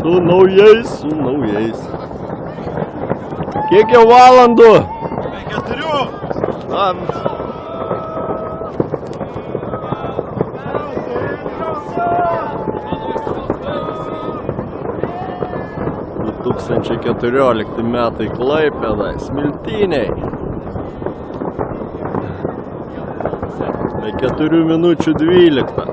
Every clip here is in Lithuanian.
Su naujais. Kiek jau valandų? 4. Na, 2014 metai Klaipėda, Smiltynėj. Be 4 minučių 12.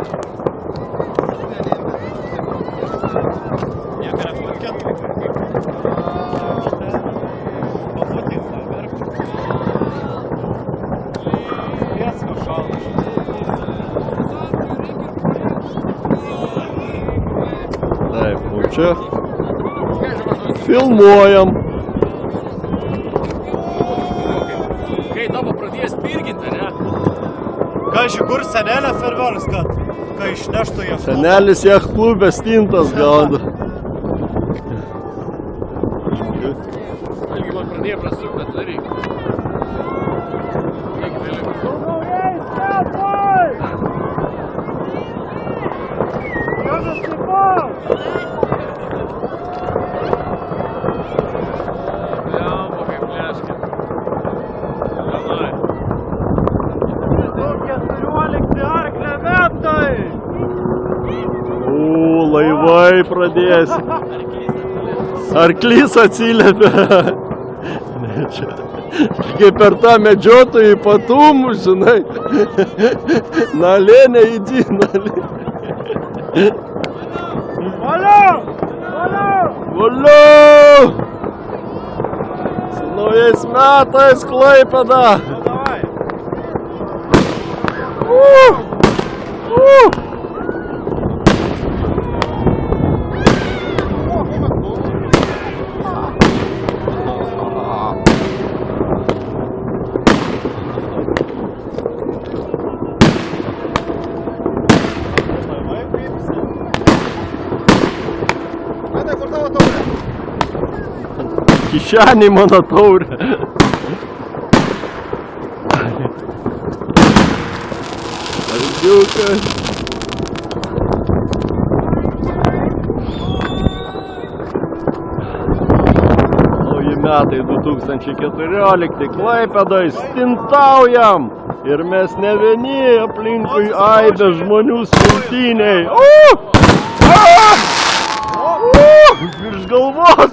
Taip, nu čia filmuojam. Kai tavo pradėjęs pirginti, ne? Ką kur senelė fervelis, kad kai išneštų ją. Senelis jach klubė stintas gaudo. Algi man pradėjo prasukti, kad daryk. Laivai pradės. Arklys atsiliepia. Kaip per tą medžiotojų ypatumų, žinai. Nalė neįdį, nalė. Valio! Su naujais metais Klaipėda! Kišenį mano taurę. Argiukas. Nauji metai 2014 Klaipėdoj, stintaujam. Ir mes ne vieni, aplinkui aibė žmonių Smiltynėj. Virš galvos.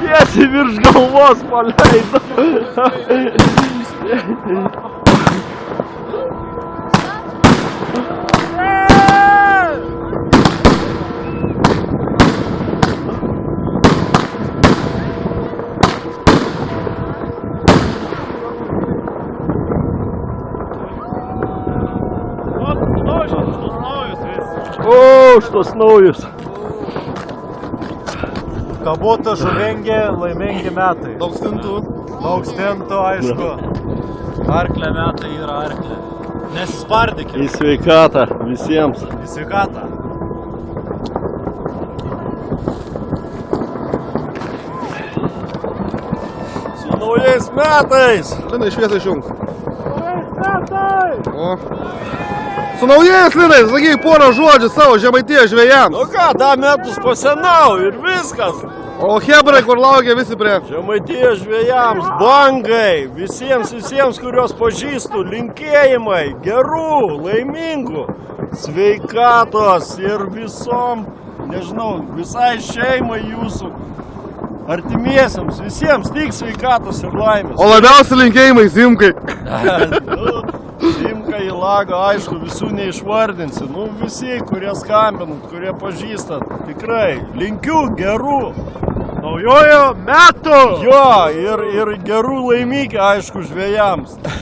Tiesiai virš galvos paleido. O, šitos naujus. Kabota, žuvengė, laimingi metai. Daug stintų. Daug stintų, aišku. Arklė metai yra arklė. Nesispardykime. Į sveikatą visiems. Į sveikatą. Su naujais metais. Linai, šviesą išjungs. Naujais metais! O. Su naujais, Linai, sakyk porą žodžių savo Žemaitijos žvejams. Nu ką, da metus pasenau ir viskas. O hebrai, kur laukia visi prie. Žemaitijos žvejams, bangai, visiems, kurios pažįstu, linkėjimai, gerų, laimingų, sveikatos ir visom, nežinau, visai šeimai jūsų, artimiesiams, visiems tik sveikatos ir laimės. O labiausiai linkėjimai Zimkai. Zimka į lagą, aišku, visų neišvardinsi. Nu, visi, kurie skambinat, kurie pažįstat, tikrai linkiu gerų Naujojo metų! Jo, ir gerų laimikį, aišku, žvejams.